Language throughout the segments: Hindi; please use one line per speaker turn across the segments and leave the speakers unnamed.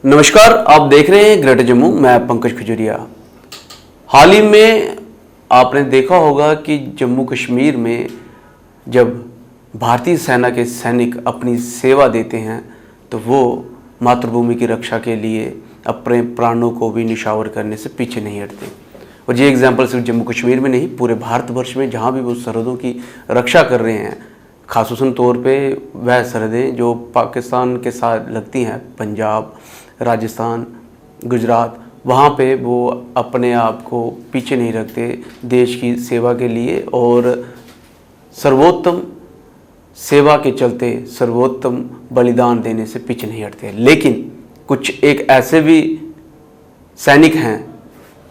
नमस्कार, आप देख रहे हैं ग्रेटर जम्मू। मैं पंकज खजूरिया। हाल ही में आपने देखा होगा कि जम्मू कश्मीर में जब भारतीय सेना के सैनिक अपनी सेवा देते हैं तो वो मातृभूमि की रक्षा के लिए अपने प्राणों को भी निछावर करने से पीछे नहीं हटते। और ये एग्जाम्पल सिर्फ जम्मू कश्मीर में नहीं, पूरे भारतवर्ष में जहाँ भी वो सरहदों की रक्षा कर रहे हैं, खासूसन तौर पे वह सरहदें जो पाकिस्तान के साथ लगती हैं, पंजाब, राजस्थान, गुजरात, वहाँ पे वो अपने आप को पीछे नहीं रखते देश की सेवा के लिए और सर्वोत्तम सेवा के चलते सर्वोत्तम बलिदान देने से पीछे नहीं हटते। लेकिन कुछ एक ऐसे भी सैनिक हैं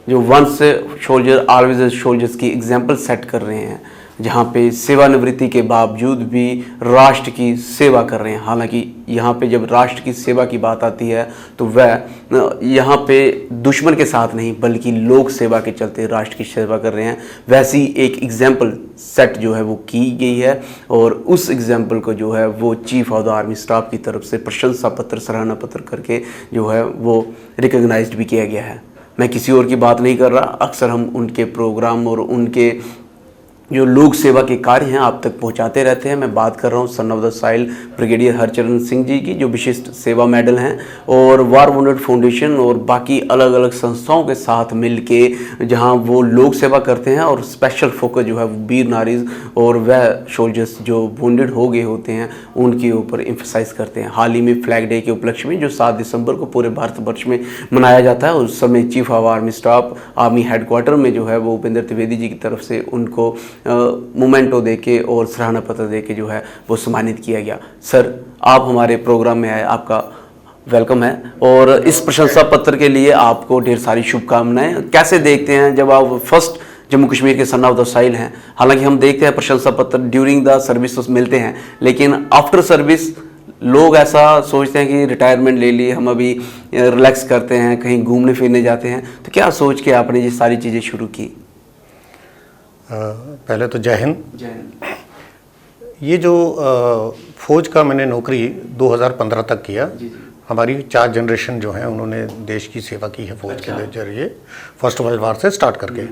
जो वंस सोल्जर ऑलवेज सोल्जर्स की एग्जाम्पल सेट कर रहे हैं, जहाँ पे सेवानिवृत्ति के बावजूद भी राष्ट्र की सेवा कर रहे हैं। हालांकि यहाँ पे जब राष्ट्र की सेवा की बात आती है तो वह यहाँ पे दुश्मन के साथ नहीं बल्कि लोक सेवा के चलते राष्ट्र की सेवा कर रहे हैं। वैसी एक एग्जाम्पल सेट जो है वो की गई है और उस एग्जाम्पल को जो है वो chief of the army staff की तरफ से प्रशंसा पत्र, सराहना पत्र करके जो है वो रिकॉग्नाइज्ड भी किया गया है। मैं किसी और की बात नहीं कर रहा, अक्सर हम उनके प्रोग्राम और उनके जो लोक सेवा के कार्य हैं आप तक पहुंचाते रहते हैं। मैं बात कर रहा हूं son of the soil brigadier Harcharan Singh ji की, जो विशिष्ट सेवा मेडल हैं, और वार वुंडेड फाउंडेशन और बाकी अलग अलग संस्थाओं के साथ मिलके जहां वो लोक सेवा करते हैं और स्पेशल फोकस जो है वो वीर नारीज और वह सोल्जर्स जो वुंडेड हो गए होते हैं उनके ऊपर एम्फसाइज करते हैं। हाल ही में फ्लैग डे के उपलक्ष्य में जो 7 दिसंबर को पूरे भारतवर्ष में मनाया जाता है, उस समय chief of army staff army headquarter में जो है वो उपेंद्र त्रिवेदी जी की तरफ से उनको मोमेंटो देके और सराहना पत्र देके जो है वो सम्मानित किया गया। सर, आप हमारे प्रोग्राम में आए, आपका वेलकम है और इस प्रशंसा पत्र के लिए आपको ढेर सारी शुभकामनाएं। कैसे देखते हैं जब आप फर्स्ट जम्मू कश्मीर के सन ऑफ द साइल हैं? हालांकि हम देखते हैं प्रशंसा पत्र ड्यूरिंग द सर्विस तो मिलते हैं, लेकिन आफ्टर सर्विस लोग ऐसा सोचते हैं कि रिटायरमेंट ले लिए, हम अभी रिलैक्स करते हैं, कहीं घूमने फिरने जाते हैं। तो क्या सोच के आपने ये सारी चीज़ें शुरू की?
पहले तो जय हिंद। ये जो फौज का मैंने नौकरी 2015 तक किया। हमारी 4 जनरेशन जो हैं उन्होंने देश की सेवा की है फौज के जरिए, फर्स्ट वर्ल्ड वार से स्टार्ट करके।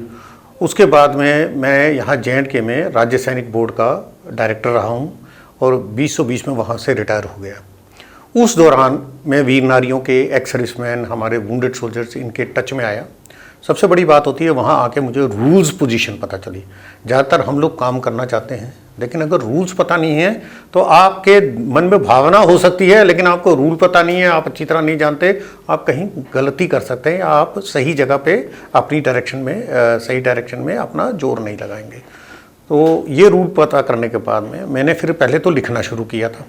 उसके बाद में मैं यहाँ J&K में राज्य सैनिक बोर्ड का डायरेक्टर रहा हूँ और 2020 में वहाँ से रिटायर हो गया। उस दौरान मैं वीर नारियों के, एक्स सर्विसमैन, हमारे वुंडेड सोल्जर्स, इनके टच में आया। सबसे बड़ी बात होती है वहाँ आके मुझे रूल्स पोजीशन पता चली। ज़्यादातर हम लोग काम करना चाहते हैं, लेकिन अगर रूल्स पता नहीं है तो आपके मन में भावना हो सकती है, लेकिन आपको रूल पता नहीं है, आप अच्छी तरह नहीं जानते, आप कहीं गलती कर सकते हैं, आप सही जगह पे अपनी डायरेक्शन में सही डायरेक्शन में अपना जोर नहीं लगाएंगे। तो ये रूल पता करने के बाद में मैंने फिर पहले तो लिखना शुरू किया था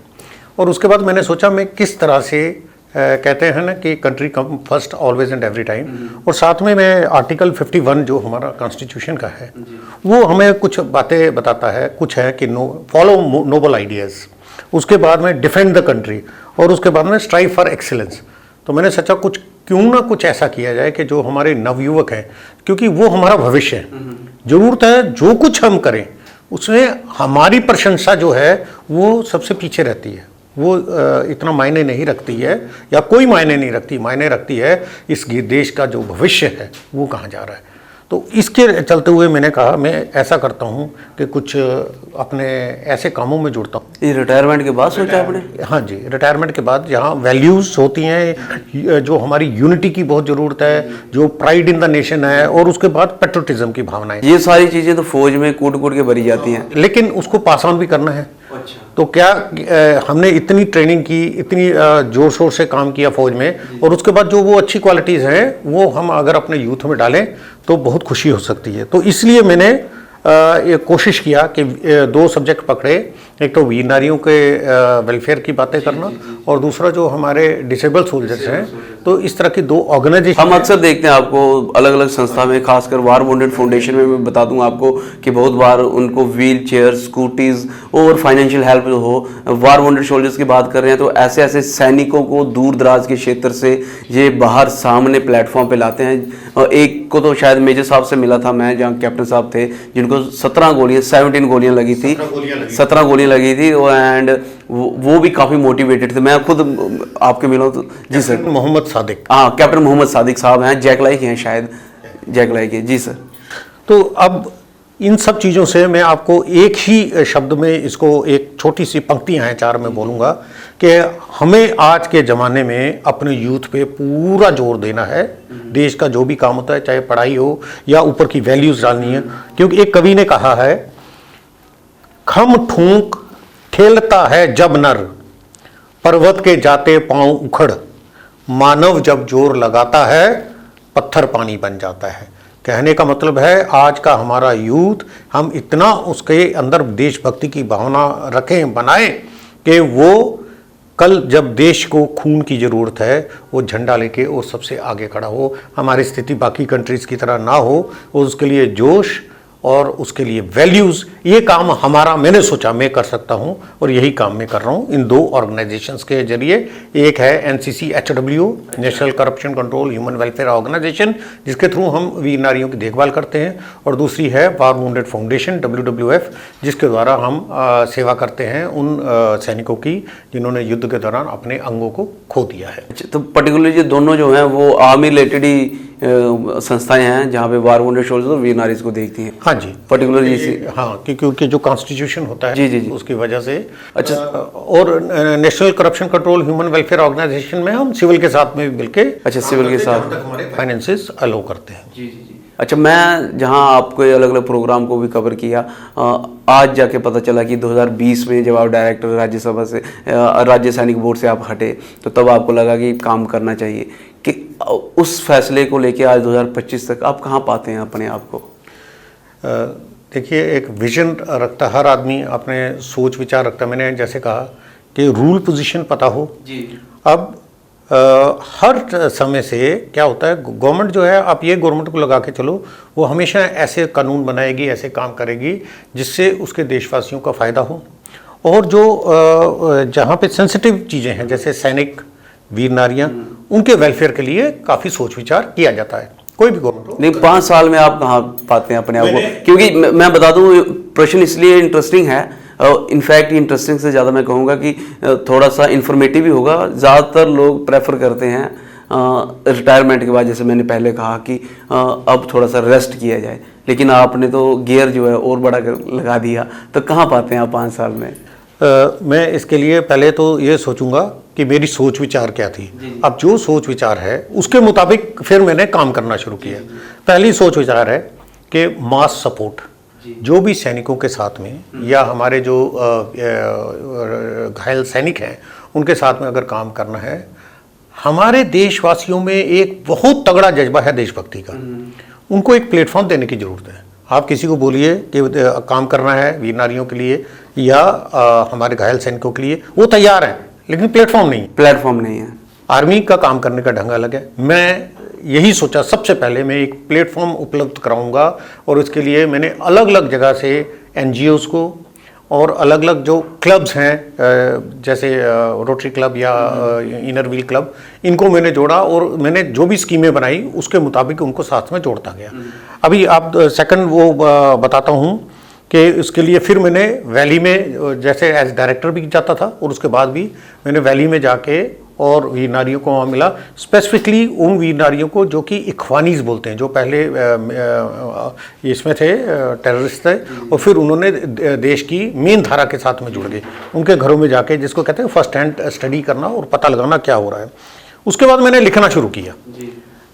और उसके बाद मैंने सोचा मैं किस तरह से कहते हैं ना कि country come first always and every time, और साथ में मैं आर्टिकल 51 जो हमारा कॉन्स्टिट्यूशन का है वो हमें कुछ बातें बताता है। कुछ है कि फॉलो नोबल आइडियाज़, उसके बाद में डिफेंड द कंट्री और उसके बाद में स्ट्राइव फॉर एक्सीलेंस। तो मैंने सोचा कुछ क्यों ना कुछ ऐसा किया जाए कि जो हमारे नवयुवक हैं, क्योंकि वो हमारा भविष्य है, ज़रूरत है जो कुछ हम करें उसमें हमारी प्रशंसा जो है वो सबसे पीछे रहती है, वो इतना मायने नहीं रखती है या कोई मायने नहीं रखती। मायने रखती है इस देश का जो भविष्य है वो कहाँ जा रहा है। तो इसके चलते हुए मैंने कहा मैं ऐसा करता हूँ कि कुछ अपने ऐसे कामों में जुड़ता हूँ।
ये रिटायरमेंट के बाद सोचा आपने?
हाँ जी, रिटायरमेंट के बाद जहाँ वैल्यूज़ होती हैं, जो हमारी यूनिटी की बहुत ज़रूरत है, जो प्राइड इन द नेशन है, और उसके बाद पेट्रोटिज्म की भावनाएं,
ये सारी चीज़ें तो फौज में कूट कूट के भरी जाती हैं,
लेकिन उसको पास ऑन भी करना है।
अच्छा।
तो क्या हमने इतनी ट्रेनिंग की, इतनी जोर शोर से काम किया फौज में, और उसके बाद जो वो अच्छी क्वालिटीज़ हैं वो हम अगर अपने यूथ में डालें तो बहुत खुशी हो सकती है। तो इसलिए मैंने ये कोशिश किया कि 2 सब्जेक्ट पकड़े, एक तो वीर नारियों के वेलफेयर की बातें करना और दूसरा जो हमारे डिसेबल सोल्जर्स हैं। तो इस तरह की 2 ऑर्गेनाइजेशन
हम अक्सर देखते हैं आपको अलग अलग संस्था में, खासकर वार वुंडेड फाउंडेशन में मैं बता दूं आपको कि बहुत बार उनको व्हील चेयर, स्कूटीज और फाइनेंशियल हेल्प हो। वार वुंडेड सोल्जर्स की बात कर रहे हैं तो ऐसे ऐसे सैनिकों को दूर दराज के क्षेत्र से ये बाहर सामने प्लेटफॉर्म पे लाते हैं। एक को तो शायद मेजर साहब से मिला था मैं, जहाँ कैप्टन साहब थे, जिनको 17 गोलियां 17 गोलियां लगी थी एंड वो भी काफ़ी मोटिवेटेड थे। मैं खुद आपके मिला हूँ तो जी सर।
मोहम्मद सादिक,
हाँ, कैप्टन मोहम्मद सादिक साहब हैं, जैकलाई के हैं शायद, जैकलाई के। जी सर।
तो अब इन सब चीज़ों से मैं आपको एक ही शब्द में इसको, एक छोटी सी पंक्तियाँ हैं, 4 में बोलूँगा कि हमें आज के ज़माने में अपने यूथ पे पूरा जोर देना है। देश का जो भी काम होता है, चाहे पढ़ाई हो या ऊपर की वैल्यूज़ डालनी है। क्योंकि एक कवि ने कहा है, खम ठूंक ठेलता है जब नर, पर्वत के जाते पांव उखड़, मानव जब जोर लगाता है, पत्थर पानी बन जाता है। कहने का मतलब है, आज का हमारा यूथ, हम इतना उसके अंदर देशभक्ति की भावना रखें, बनाएं कि वो कल जब देश को खून की ज़रूरत है, वो झंडा लेके वो सबसे आगे खड़ा हो। हमारी स्थिति बाकी कंट्रीज़ की तरह ना हो, और उसके लिए जोश और उसके लिए वैल्यूज़, ये काम हमारा, मैंने सोचा मैं कर सकता हूँ, और यही काम मैं कर रहा हूँ इन 2 ऑर्गेनाइजेशंस के जरिए। एक है NCCHW, national corruption control human welfare organisation, जिसके थ्रू हम वीर नारियों की देखभाल करते हैं, और दूसरी है वार वुंडेड फाउंडेशन WWF, जिसके द्वारा हम सेवा करते हैं उन सैनिकों की जिन्होंने युद्ध के दौरान अपने अंगों को खो दिया है।
तो पर्टिकुलरली जो दोनों जो हैं वो आर्मी रिलेटेड ही संस्थाएं हैं जहाँ पे वार वुंडेड सोल्जर्स और वीर नारीज को देखती हैं।
हाँ जी,
पर्टिकुलरली
हाँ, क्योंकि जो कॉन्स्टिट्यूशन होता है
जी
उसकी वजह से।
अच्छा।
और national corruption control human welfare organisation में हम सिविल के साथ में मिलके,
अच्छा, सिविल के साथ
हमारे फाइनेंसेस अलाउ करते हैं।
जी जी जी। अच्छा, मैं जहाँ आपको अलग अलग प्रोग्राम को भी कवर किया, आज जाके पता चला कि 2020 में जब आप डायरेक्टर राज्यसभा से, राज्य सैनिक बोर्ड से आप हटे, तो तब आपको लगा कि काम करना चाहिए। कि उस फैसले को लेके आज 2025 तक आप कहाँ पाते हैं अपने आप को?
देखिए, एक विजन रखता हर आदमी, अपने सोच विचार रखता। मैंने जैसे कहा कि रूल पोजीशन पता हो
जी।
अब हर समय से क्या होता है, गवर्नमेंट जो है, आप ये गवर्नमेंट को लगा के चलो, वो हमेशा ऐसे कानून बनाएगी, ऐसे काम करेगी जिससे उसके देशवासियों का फ़ायदा हो। और जो जहाँ पे सेंसिटिव चीज़ें हैं, जैसे सैनिक, वीर नारियाँ, उनके वेलफेयर के लिए काफ़ी सोच विचार किया जाता है, कोई भी गवर्नमेंट हो।
नहीं, 5 साल में आप कहाँ पाते हैं अपने आप को? क्योंकि मैं बता दूं, प्रश्न इसलिए इंटरेस्टिंग है, इनफैक्ट इंटरेस्टिंग से ज़्यादा मैं कहूँगा कि थोड़ा सा इन्फॉर्मेटिव भी होगा। ज़्यादातर लोग प्रेफर करते हैं रिटायरमेंट के बाद, जैसे मैंने पहले कहा कि अब थोड़ा सा रेस्ट किया जाए, लेकिन आपने तो गियर जो है और बड़ा लगा दिया। तो कहाँ पाते हैं आप 5 साल में?
मैं इसके लिए पहले तो ये सोचूंगा कि मेरी सोच विचार क्या थी। अब जो सोच विचार है उसके मुताबिक फिर मैंने काम करना शुरू किया। पहली सोच विचार है कि मास सपोर्ट, जो भी सैनिकों के साथ में या हमारे जो घायल सैनिक हैं उनके साथ में अगर काम करना है, हमारे देशवासियों में एक बहुत तगड़ा जज्बा है देशभक्ति का, उनको एक प्लेटफॉर्म देने की ज़रूरत है। आप किसी को बोलिए कि काम करना है वीर नारियों के लिए या हमारे घायल सैनिकों के लिए, वो तैयार हैं, लेकिन प्लेटफॉर्म नहीं है। आर्मी का काम करने का ढंग अलग है। मैं यही सोचा, सबसे पहले मैं एक प्लेटफॉर्म उपलब्ध कराऊंगा, और इसके लिए मैंने अलग अलग जगह से NGOs को और अलग अलग जो क्लब्स हैं, जैसे रोटरी क्लब या इनर व्हील क्लब, इनको मैंने जोड़ा, और मैंने जो भी स्कीमें बनाई उसके मुताबिक उनको साथ में जोड़ता गया। अभी आप सेकंड वो बताता हूँ कि इसके लिए फिर मैंने वैली में, जैसे एज डायरेक्टर भी जाता था, और उसके बाद भी मैंने वैली में जाके और वीर नारियों को वहाँ मिला, स्पेसिफिकली उन वीर नारियों को जो कि इख्वानीज बोलते हैं, जो पहले इसमें थे, टेररिस्ट थे, और फिर उन्होंने देश की मेन धारा के साथ में जुड़ गए। उनके घरों में जाके, जिसको कहते हैं फर्स्ट हैंड स्टडी करना और पता लगाना क्या हो रहा है। उसके बाद मैंने लिखना शुरू किया।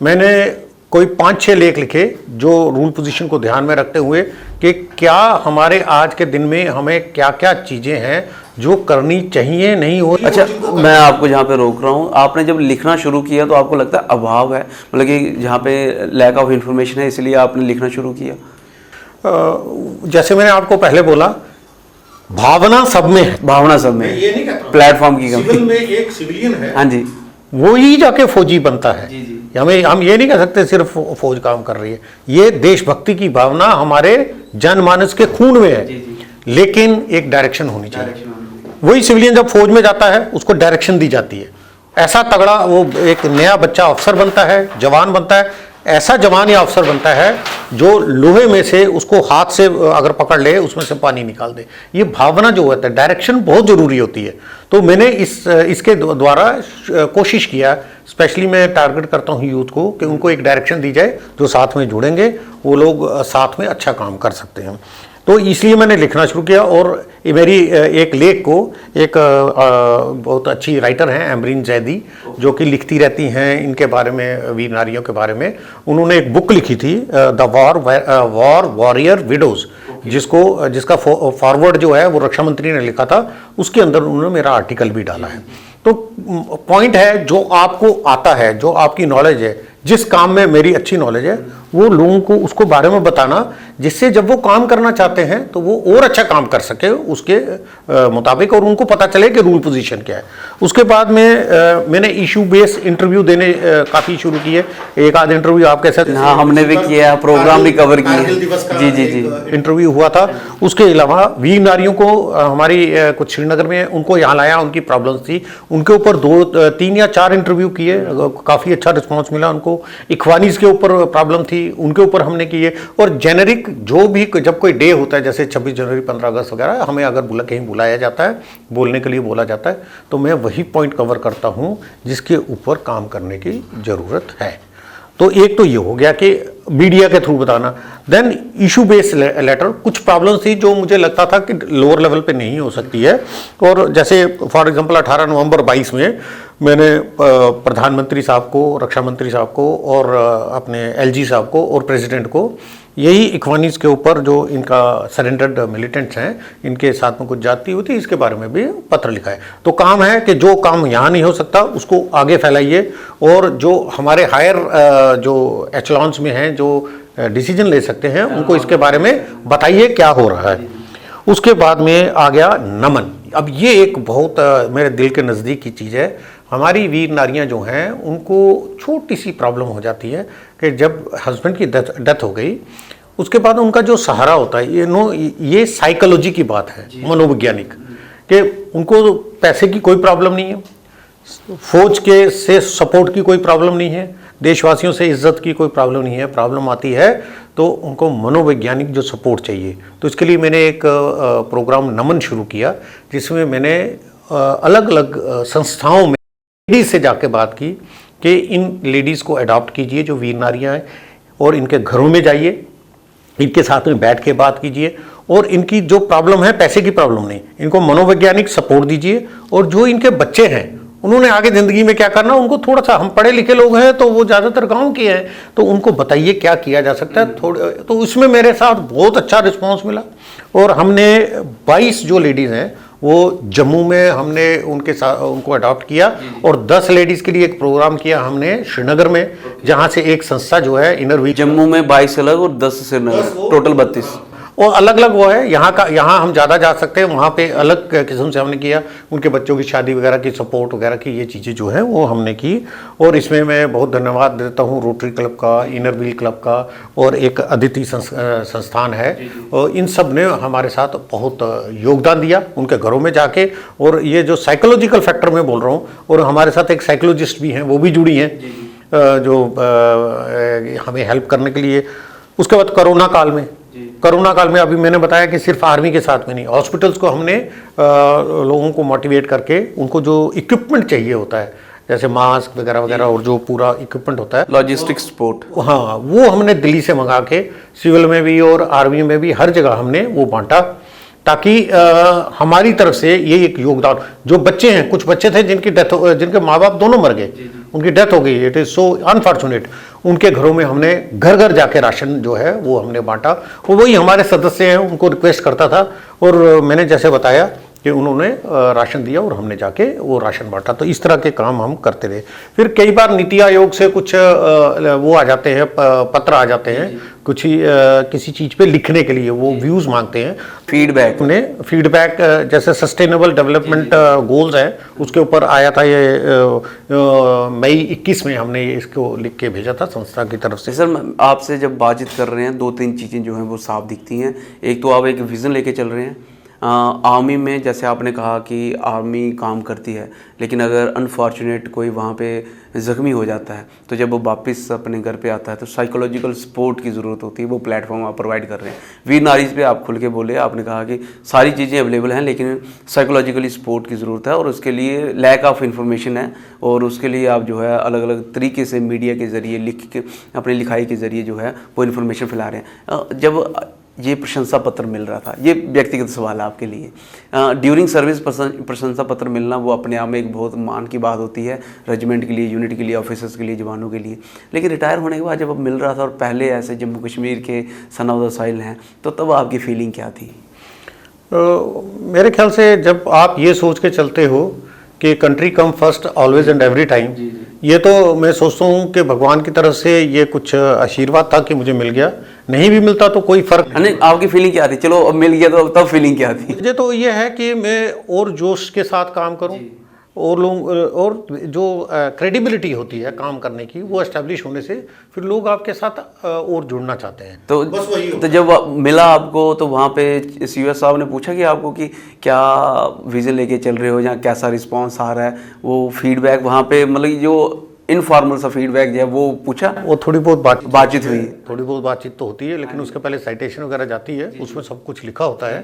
मैंने कोई 5-6 लेख लिखे जो रूल पोजीशन को ध्यान में रखते हुए कि क्या हमारे आज के दिन में हमें क्या क्या चीज़ें हैं जो करनी चाहिए, नहीं हो रही।
अच्छा, मैं आपको जहाँ पे रोक रहा हूँ, आपने जब लिखना शुरू किया तो आपको लगता है अभाव है, मतलब कि जहाँ पे लैक ऑफ इंफॉर्मेशन है, इसलिए आपने लिखना शुरू किया?
जैसे मैंने आपको पहले बोला, भावना सब में है,
भावना सब में,
ये नहीं कहता
प्लेटफॉर्म की
सिविल में एक सिविलियन है,
हाँ जी,
वो ही जाके फौजी बनता है।
जी जी।
हम ये नहीं कह सकते सिर्फ फौज काम कर रही है। ये देशभक्ति की भावना हमारे जनमानस के खून में है, जी जी। लेकिन एक डायरेक्शन होनी चाहिए। वही सिविलियन जब फौज में जाता है उसको डायरेक्शन दी जाती है, ऐसा तगड़ा वो एक नया बच्चा अफसर बनता है, जवान बनता है, ऐसा जवान या अफसर बनता है जो लोहे में से उसको हाथ से अगर पकड़ ले उसमें से पानी निकाल दे। ये भावना जो होता है, डायरेक्शन बहुत ज़रूरी होती है। तो मैंने इसके द्वारा कोशिश किया, स्पेशली मैं टारगेट करता हूँ यूथ को कि उनको एक डायरेक्शन दी जाए, जो साथ में जुड़ेंगे वो लोग साथ में अच्छा काम कर सकते हैं। तो इसलिए मैंने लिखना शुरू किया और ये मेरी एक लेख को एक बहुत अच्छी राइटर हैं अमरीन जैदी, जो कि लिखती रहती हैं इनके बारे में, वीर नारियों के बारे में। उन्होंने एक बुक लिखी थी द वॉर वॉरियर विडोज, जिसका फॉरवर्ड जो है वो रक्षा मंत्री ने लिखा था, उसके अंदर उन्होंने मेरा आर्टिकल भी डाला है। तो पॉइंट है, जो आपको आता है, जो आपकी नॉलेज है, जिस काम में मेरी अच्छी नॉलेज है, वो लोगों को उसको बारे में बताना, जिससे जब वो काम करना चाहते हैं तो वो और अच्छा काम कर सके उसके मुताबिक, और उनको पता चले कि रूल पोजीशन क्या है। उसके बाद में मैंने इशू बेस्ड इंटरव्यू देने काफ़ी शुरू किए। एक आध इंटरव्यू आपके साथ,
हाँ, हमने भी किया, प्रोग्राम भी कवर किया। जी जी जी,
इंटरव्यू हुआ था। उसके अलावा वीर नारियों को हमारी कुछ श्रीनगर में उनको यहाँ लाया, उनकी प्रॉब्लम्स थी, उनके ऊपर 2, 3 या 4 इंटरव्यू किए, काफ़ी अच्छा रिस्पॉन्स मिला उनको। इख्वानीज के ऊपर प्रॉब्लम थी, उनके ऊपर हमने किए। और जेनेरिक जो भी जब कोई डे होता है, जैसे 26 जनवरी 15 अगस्त वगैरह, हमें अगर कहीं बुलाया जाता है, बोलने के लिए बोला जाता है, तो मैं वही पॉइंट कवर करता हूँ जिसके ऊपर काम करने की ज़रूरत है। तो एक तो ये हो गया कि मीडिया के थ्रू बताना। देन इशू बेस्ड लेटर, कुछ प्रॉब्लम्स थी जो मुझे लगता था कि लोअर लेवल पे नहीं हो सकती है। और जैसे फॉर एग्जांपल 18 नवंबर 22 में मैंने प्रधानमंत्री साहब को, रक्षा मंत्री साहब को और अपने एलजी साहब को और प्रेसिडेंट को यही इख्वानीज के ऊपर, जो इनका सरेंडर्ड मिलिटेंट्स हैं, इनके साथ में कुछ जाती होती, इसके बारे में भी पत्र लिखा है। तो काम है कि जो काम यहाँ नहीं हो सकता उसको आगे फैलाइए, और जो हमारे हायर जो एचलॉन्स में हैं, जो डिसीजन ले सकते हैं, उनको इसके बारे में बताइए क्या हो रहा है। उसके बाद में आ गया नमन। अब ये एक बहुत मेरे दिल के नज़दीक की चीज़ है। हमारी वीर नारियां जो हैं, उनको छोटी सी प्रॉब्लम हो जाती है कि जब हस्बैंड की डेथ हो गई, उसके बाद उनका जो सहारा होता है, ये साइकोलॉजी की बात है, मनोवैज्ञानिक, कि उनको पैसे की कोई प्रॉब्लम नहीं है, फौज के से सपोर्ट की कोई प्रॉब्लम नहीं है, देशवासियों से इज्जत की कोई प्रॉब्लम नहीं है। प्रॉब्लम आती है तो उनको मनोवैज्ञानिक जो सपोर्ट चाहिए। तो इसके लिए मैंने एक प्रोग्राम नमन शुरू किया, जिसमें मैंने अलग अलग संस्थाओं में लेडीज से जाके बात की कि इन लेडीज़ को अडॉप्ट कीजिए जो वीर नारियाँ हैं, और इनके घरों में जाइए, इनके साथ में बैठ के बात कीजिए, और इनकी जो प्रॉब्लम है, पैसे की प्रॉब्लम नहीं, इनको मनोवैज्ञानिक सपोर्ट दीजिए। और जो इनके बच्चे हैं, उन्होंने आगे ज़िंदगी में क्या करना, उनको थोड़ा सा, हम पढ़े लिखे लोग हैं तो वो ज़्यादातर गांव के हैं, तो उनको बताइए क्या किया जा सकता है थोड़े। तो उसमें मेरे साथ बहुत अच्छा रिस्पांस मिला, और हमने 22 जो लेडीज़ हैं वो जम्मू में हमने उनके साथ उनको अडॉप्ट किया, और 10 लेडीज़ के लिए एक प्रोग्राम किया हमने श्रीनगर में, जहाँ से एक संस्था जो है इनर व्हील,
जम्मू में 22 अलग और 10 श्रीनगर, टोटल 32,
और अलग अलग वो है। यहाँ हम ज़्यादा जा सकते हैं, वहाँ पे अलग किस्म से हमने किया। उनके बच्चों की शादी वगैरह की सपोर्ट वगैरह की ये चीज़ें जो हैं वो हमने की। और इसमें मैं बहुत धन्यवाद देता हूँ रोटरी क्लब का, इनर व्हील क्लब का, और एक अदिति संस्थान है, और इन सब ने हमारे साथ बहुत योगदान दिया उनके घरों में जाके। और ये जो साइकोलॉजिकल फैक्टर मैं बोल रहा हूँ, और हमारे साथ एक साइकोलॉजिस्ट भी हैं, वो भी जुड़ी हैं, जो हमें हेल्प करने के लिए। उसके बाद कोरोना काल में अभी मैंने बताया कि सिर्फ आर्मी के साथ में नहीं, हॉस्पिटल्स को हमने लोगों को मोटिवेट करके उनको जो इक्विपमेंट चाहिए होता है, जैसे मास्क वगैरह वगैरह और जो पूरा इक्विपमेंट होता है,
लॉजिस्टिक सपोर्ट,
हाँ, वो हमने दिल्ली से मंगा के सिविल में भी और आर्मी में भी हर जगह हमने वो बांटा, ताकि हमारी तरफ से ये एक योगदान। जो बच्चे हैं, कुछ बच्चे थे जिनके माँ बाप दोनों मर गए, उनकी डेथ हो गई, इट इज़ सो अनफॉर्चुनेट। उनके घरों में हमने घर घर जाके राशन जो है वो हमने बांटा। और वही हमारे सदस्य हैं, उनको रिक्वेस्ट करता था, और मैंने जैसे बताया कि उन्होंने राशन दिया और हमने जाके वो राशन बांटा। तो इस तरह के काम हम करते रहे। फिर कई बार नीति आयोग से कुछ वो आ जाते हैं, पत्र आ जाते हैं, कुछ किसी चीज़ पे लिखने के लिए, वो व्यूज़ मांगते हैं, फीडबैक जैसे सस्टेनेबल डेवलपमेंट गोल्स हैं, उसके ऊपर आया था ये मई 21 में हमने इसको लिख के भेजा था संस्था की तरफ से।
सर, आपसे जब बातचीत कर रहे हैं, 2-3 चीज़ें जो हैं वो साफ दिखती हैं। एक तो आप एक विज़न लेके चल रहे हैं, आर्मी में जैसे आपने कहा कि आर्मी काम करती है, लेकिन अगर अनफॉर्चुनेट कोई वहाँ पे ज़ख्मी हो जाता है तो जब वो वापस अपने घर पे आता है तो साइकोलॉजिकल सपोर्ट की ज़रूरत होती है। वो प्लेटफॉर्म आप प्रोवाइड कर रहे हैं। वीर नारीज़ पे आप खुल के बोले, आपने कहा कि सारी चीज़ें अवेलेबल हैं लेकिन साइकोलॉजिकली सपोर्ट की ज़रूरत है और उसके लिए लैक ऑफ इंफॉर्मेशन है और उसके लिए आप जो है अलग अलग तरीके से मीडिया के ज़रिए लिख के अपनी लिखाई के ज़रिए जो है वो इन्फॉर्मेशन फैला रहे हैं। जब ये प्रशंसा पत्र मिल रहा था, ये व्यक्तिगत सवाल है आपके लिए, ड्यूरिंग सर्विस प्रशंसा पत्र मिलना वो अपने आप में एक बहुत मान की बात होती है रेजिमेंट के लिए, यूनिट के लिए, ऑफिसर्स के लिए, जवानों के लिए। लेकिन रिटायर होने के बाद जब अब मिल रहा था और पहले ऐसे जम्मू कश्मीर के सन ऑफ द सॉइल हैं, तो तब आपकी फीलिंग क्या थी?
मेरे ख्याल से जब आप ये सोच के चलते हो कि country come first always and every time, ये तो मैं सोचता हूँ कि भगवान की तरफ से ये कुछ आशीर्वाद था कि मुझे मिल गया। नहीं भी मिलता तो कोई फर्क
नहीं। आपकी फीलिंग क्या थी? चलो अब मिल गया तो तब फीलिंग क्या थी?
मुझे तो ये है कि मैं और जोश के साथ काम करूं और लोग और जो क्रेडिबिलिटी होती है काम करने की वो एस्टेब्लिश होने से फिर लोग आपके साथ और जुड़ना चाहते हैं।
तो
बस वही
तो जब मिला आपको तो वहाँ पे सीएस साहब ने पूछा कि आपको कि क्या विजन लेके चल रहे हो या कैसा रिस्पांस आ रहा है, वो फीडबैक वहाँ पे मतलब जो इनफॉर्मल सा फीडबैक जो है वो पूछा?
वो थोड़ी बहुत
बातचीत हुई?
थोड़ी बहुत बातचीत तो होती है, लेकिन उसके पहले साइटेशन वगैरह जाती है, उसमें सब कुछ लिखा होता है,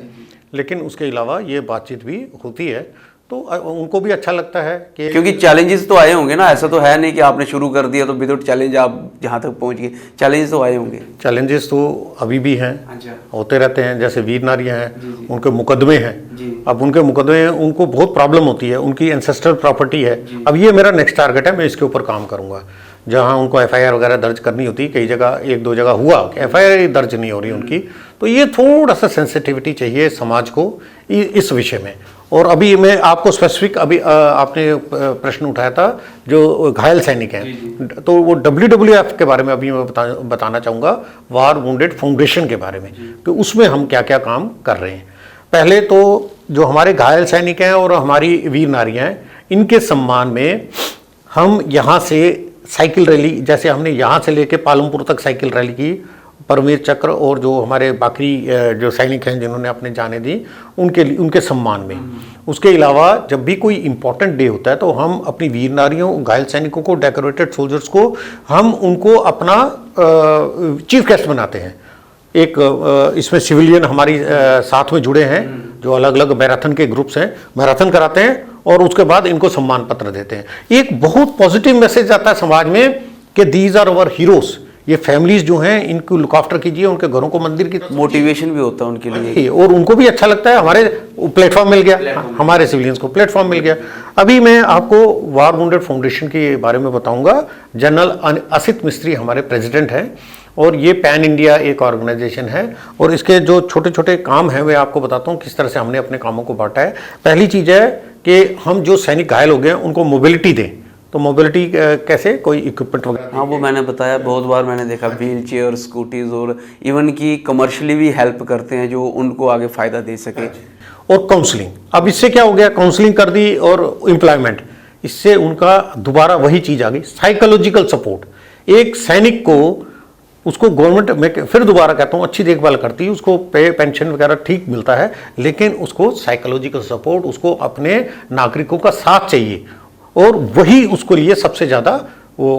लेकिन उसके अलावा ये बातचीत भी होती है। तो उनको भी अच्छा लगता है कि
क्योंकि चैलेंजेस तो आए होंगे ना, ऐसा तो है नहीं कि आपने शुरू कर दिया तो विदाउट चैलेंज आप जहाँ तक पहुँच गए। चैलेंजेस तो आए होंगे।
चैलेंजेस तो अभी भी हैं, होते रहते हैं। जैसे वीर नारियाँ हैं, उनके मुकदमे हैं। अब उनके मुकदमे हैं, उनको बहुत प्रॉब्लम होती है, उनकी एंसेस्ट्रल प्रॉपर्टी है। अब ये मेरा नेक्स्ट टारगेट है, मैं इसके ऊपर काम करूँगा। जहाँ उनको एफआईआर वगैरह दर्ज करनी होती, कई जगह एक दो जगह हुआ एफआईआर दर्ज नहीं हो रही उनकी, तो ये थोड़ा सा सेंसिटिविटी चाहिए समाज को इस विषय में। और अभी मैं आपको स्पेसिफिक अभी आपने प्रश्न उठाया था जो घायल सैनिक हैं, तो वो WWF के बारे में अभी मैं बताना चाहूँगा, वार वुंडेड फाउंडेशन के बारे में, कि उसमें हम क्या क्या काम कर रहे हैं। पहले तो जो हमारे घायल सैनिक हैं और हमारी वीर नारियाँ हैं, इनके सम्मान में हम यहाँ से साइकिल रैली, जैसे हमने यहाँ से लेके पालमपुर तक साइकिल रैली की, परमवीर चक्र और जो हमारे बाकी जो सैनिक हैं जिन्होंने अपने जाने दी उनके सम्मान में। उसके अलावा जब भी कोई इम्पोर्टेंट डे होता है तो हम अपनी वीर नारियों, घायल सैनिकों को, डेकोरेटेड सोल्जर्स को, हम उनको अपना चीफ गेस्ट बनाते हैं। एक इसमें सिविलियन हमारी साथ में जुड़े हैं जो अलग अलग मैराथन के ग्रुप्स हैं, मैराथन कराते हैं और उसके बाद इनको सम्मान पत्र देते हैं। एक बहुत पॉजिटिव मैसेज आता है समाज में कि दीज आर अवर हीरोज। ये फैमिलीज जो हैं इनको लुक आफ्टर कीजिए, उनके घरों को मंदिर की
मोटिवेशन भी होता है उनके लिए
और उनको भी अच्छा लगता है। हमारे प्लेटफॉर्म मिल गया, हमारे सिविलियंस को प्लेटफॉर्म मिल गया। अभी मैं आपको वार वुंडेड फाउंडेशन के बारे में बताऊंगा। जनरल असित मिस्त्री हमारे प्रेसिडेंट हैं और ये पैन इंडिया एक ऑर्गेनाइजेशन है और इसके जो छोटे छोटे काम हैं वे आपको बताता हूँ किस तरह से हमने अपने कामों को बांटा है। पहली चीज़ है कि हम जो सैनिक घायल हो गए हैं उनको मोबिलिटी दें। तो मोबिलिटी कैसे, कोई इक्विपमेंट वगैरह?
हाँ, वो मैंने बताया, बहुत बार मैंने देखा व्हील चेयर, स्कूटीज और इवन की कमर्शियली भी हेल्प करते हैं जो उनको आगे फ़ायदा दे सके।
और काउंसलिंग, अब इससे क्या हो गया, काउंसलिंग कर दी और एम्प्लॉयमेंट, इससे उनका दोबारा वही चीज़ आ गई, साइकोलॉजिकल सपोर्ट। एक सैनिक को उसको गवर्नमेंट, मैं फिर दोबारा कहता हूँ, अच्छी देखभाल करती है, उसको पे पेंशन वगैरह ठीक मिलता है, लेकिन उसको साइकोलॉजिकल सपोर्ट, उसको अपने नागरिकों का साथ चाहिए और वही उसको लिए सबसे ज़्यादा वो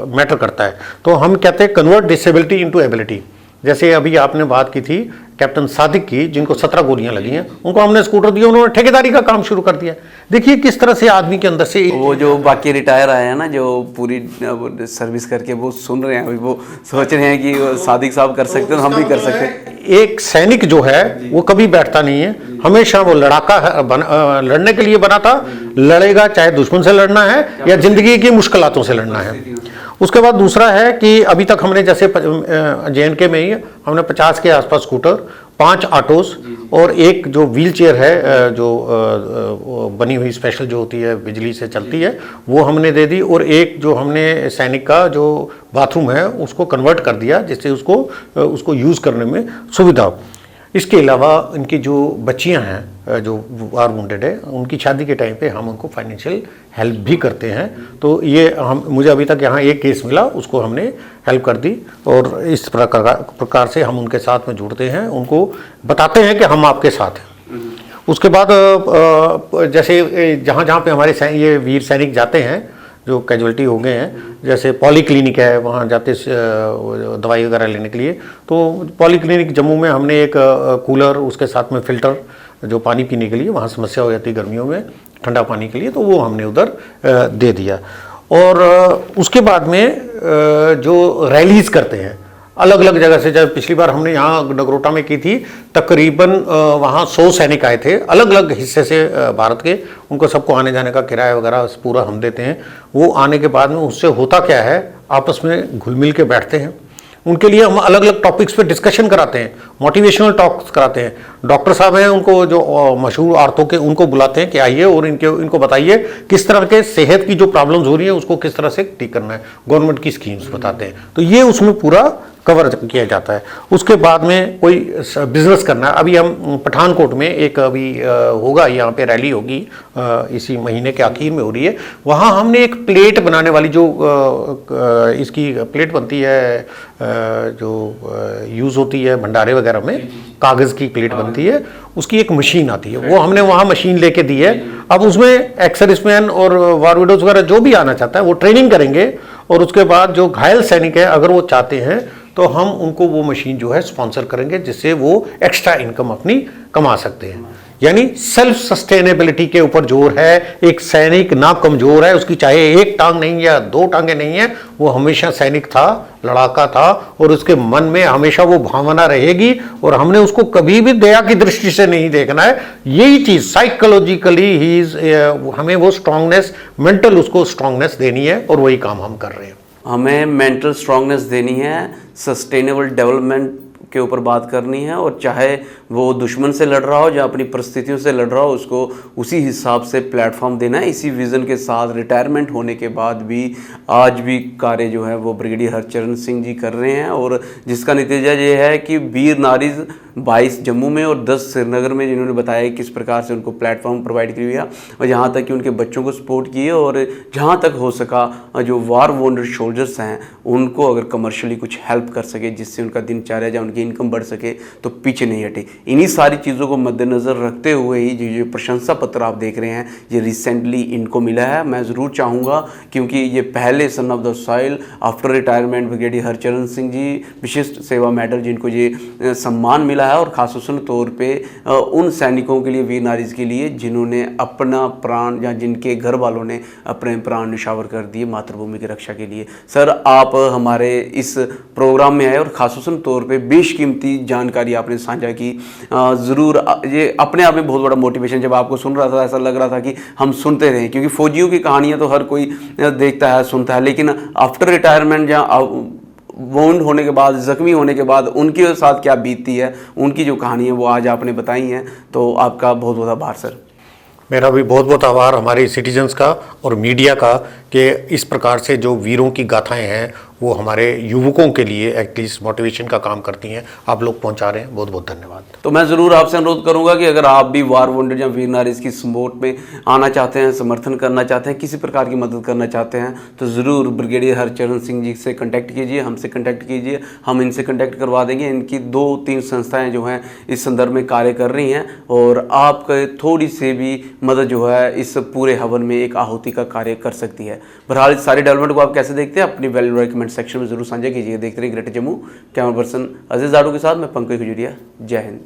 मैटर करता है। तो हम कहते हैं कन्वर्ट डिसेबिलिटी इनटू एबिलिटी। जैसे अभी आपने बात की थी कैप्टन सादिक की, जिनको 17 गोलियां लगी हैं, उनको हमने स्कूटर दिया, उन्होंने ठेकेदारी का काम शुरू कर दिया। देखिए किस तरह से आदमी के अंदर से
वो जो बाकी रिटायर आए हैं ना, जो पूरी सर्विस करके वो सुन रहे हैं, अभी वो सोच रहे हैं कि सादिक साहब कर सकते हैं, हम भी कर सकते हैं।
एक सैनिक जो है वो कभी बैठता नहीं है, हमेशा वो लड़ाका लड़ने के लिए बना था, लड़ेगा, चाहे दुश्मन से लड़ना है या जिंदगी की मुश्किलातों से लड़ना है। उसके बाद दूसरा है कि अभी तक हमने जैसे JNK में ही हमने 50 के आसपास स्कूटर, 5 ऑटोज और एक जो व्हील चेयर है जो बनी हुई स्पेशल जो होती है बिजली से चलती है, वो हमने दे दी। और एक जो हमने सैनिक का जो बाथरूम है उसको कन्वर्ट कर दिया जिससे उसको यूज़ करने में सुविधा। इसके अलावा इनकी जो बच्चियां हैं जो वार वुंडेड है, उनकी शादी के टाइम पे हम उनको फाइनेंशियल हेल्प भी करते हैं। तो ये मुझे अभी तक यहाँ एक केस मिला, उसको हमने हेल्प कर दी और इस प्रकार से हम उनके साथ में जुड़ते हैं, उनको बताते हैं कि हम आपके साथ हैं। उसके बाद जैसे जहाँ जहाँ पे हमारे ये वीर सैनिक जाते हैं जो कैजुअल्टी हो गए हैं, जैसे पॉली क्लिनिक है, वहाँ जाते दवाई वगैरह लेने के लिए, तो पॉली क्लिनिक जम्मू में हमने एक कूलर, उसके साथ में फ़िल्टर जो पानी पीने के लिए, वहाँ समस्या हो जाती है गर्मियों में ठंडा पानी के लिए, तो वो हमने उधर दे दिया। और उसके बाद में जो रैलीज़ करते हैं अलग अलग जगह से, जब पिछली बार हमने यहाँ नगरोटा में की थी, तकरीबन वहाँ 100 सैनिक आए थे अलग अलग हिस्से से भारत के, उनको सबको आने जाने का किराया वगैरह पूरा हम देते हैं। वो आने के बाद में उससे होता क्या है, आपस में घुल मिल के बैठते हैं, उनके लिए हम अलग अलग टॉपिक्स पे डिस्कशन कराते हैं, मोटिवेशनल टॉक्स कराते हैं। डॉक्टर साहब हैं, उनको जो मशहूर औरतों के, उनको बुलाते हैं कि आइए और इनको बताइए किस तरह के सेहत की जो प्रॉब्लम्स हो रही है उसको किस तरह से ठीक करना है, गवर्नमेंट की स्कीम्स बताते हैं। तो ये उसमें पूरा कवर किया जाता है। उसके बाद में कोई बिजनेस करना है, अभी हम पठानकोट में एक अभी होगा, यहाँ पे रैली होगी इसी महीने के आखिर में हो रही है, वहाँ हमने एक प्लेट बनाने वाली, जो इसकी प्लेट बनती है जो यूज़ होती है भंडारे वगैरह में, कागज़ की प्लेट बनती है, उसकी एक मशीन आती है, वो हमने वहाँ मशीन लेके दी है। अब उसमें एक्स-सर्विसमैन और वार विडोज वगैरह जो भी आना चाहता है वो ट्रेनिंग करेंगे, और उसके बाद जो घायल सैनिक है अगर वो चाहते हैं तो हम उनको वो मशीन जो है स्पॉन्सर करेंगे, जिससे वो एक्स्ट्रा इनकम अपनी कमा सकते हैं। यानी सेल्फ सस्टेनेबिलिटी के ऊपर जोर है। एक सैनिक ना कमजोर है, उसकी चाहे एक टांग नहीं या 2 टांगे नहीं है, वो हमेशा सैनिक था, लड़ाका था, और उसके मन में हमेशा वो भावना रहेगी, और हमने उसको कभी भी दया की दृष्टि से नहीं देखना है। यही चीज साइकोलॉजिकली हमें वो स्ट्रांगनेस, मेंटल उसको स्ट्रांगनेस देनी है, और वही काम हम कर रहे हैं।
हमें मेंटल स्ट्रांगनेस देनी है, सस्टेनेबल डेवलपमेंट के ऊपर बात करनी है, और चाहे वो दुश्मन से लड़ रहा हो या अपनी परिस्थितियों से लड़ रहा हो, उसको उसी हिसाब से प्लेटफॉर्म देना है। इसी विज़न के साथ रिटायरमेंट होने के बाद भी आज भी कार्य जो है वो ब्रिगेडियर हरचरण सिंह जी कर रहे हैं, और जिसका नतीजा ये है कि वीर नारीज 22 जम्मू में और 10 श्रीनगर में, जिन्होंने बताया किस प्रकार से उनको प्लेटफॉर्म प्रोवाइड किया, और यहाँ तक कि उनके बच्चों को सपोर्ट किए, और जहाँ तक हो सका जो वार वोंडेड सोल्जर्स हैं उनको अगर कमर्शियली कुछ हेल्प कर सके, जिससे उनका दिनचर्या या उनकी इनकम बढ़ सके, तो पीछे नहीं हटे। इन्हीं सारी चीज़ों को मद्देनज़र रखते हुए ही जो प्रशंसा पत्र आप देख रहे हैं ये रिसेंटली इनको मिला है। मैं ज़रूर चाहूँगा, क्योंकि ये पहले son of the soil after retirement brigadier Harcharan Singh ji Vishisht Seva medal जिनको ये सम्मान मिला है, और खासूसन तौर पे उन सैनिकों के लिए, वीर नारीज के लिए, जिन्होंने अपना प्राण या जिनके घर वालों ने अपने प्राण निछावर कर दिए मातृभूमि की रक्षा के लिए। सर, आप हमारे इस प्रोग्राम में आए और खासूसन तौर पे बेशकीमती जानकारी आपने साझा की। ज़रूर ये अपने आप में बहुत बड़ा मोटिवेशन, जब आपको सुन रहा था ऐसा लग रहा था कि हम सुनते रहें, क्योंकि फौजियों की कहानियाँ तो हर कोई देखता है, सुनता है, लेकिन आफ्टर रिटायरमेंट या वोंड होने के बाद, ज़ख्मी होने के बाद उनके साथ क्या बीतती है, उनकी जो कहानी है वो आज आपने बताई हैं, तो आपका बहुत बहुत आभार सर।
मेरा भी बहुत बहुत आभार हमारे सिटीजन्स का और मीडिया का, कि इस प्रकार से जो वीरों की गाथाएं हैं वो हमारे युवकों के लिए एटलीस्ट मोटिवेशन का काम करती हैं, आप लोग पहुंचा रहे हैं। बहुत बहुत धन्यवाद।
तो मैं ज़रूर आपसे अनुरोध करूंगा कि अगर आप भी वार वोंडेड या वीर नारीज की सपोर्ट में आना चाहते हैं, समर्थन करना चाहते हैं, किसी प्रकार की मदद करना चाहते हैं, तो ज़रूर ब्रिगेडियर हरचरण सिंह जी से कॉन्टैक्ट कीजिए, हमसे कॉन्टैक्ट कीजिए, हम इनसे कॉन्टैक्ट करवा देंगे। इनकी 2-3 संस्थाएँ जो हैं इस संदर्भ में कार्य कर रही हैं, और आपका थोड़ी से भी मदद जो है इस पूरे हवन में एक आहुति का कार्य कर सकती है। बहरहाल इस सारी डेवलपमेंट को आप कैसे देखते हैं, अपनी वैल्यूएबल कमेंट सेक्शन में जरूर साझा कीजिए। देखते रहिए ग्रेटर जम्मू। कैमरा पर्सन अजीज जाडू के साथ मैं पंकज खजुरिया। जय हिंद।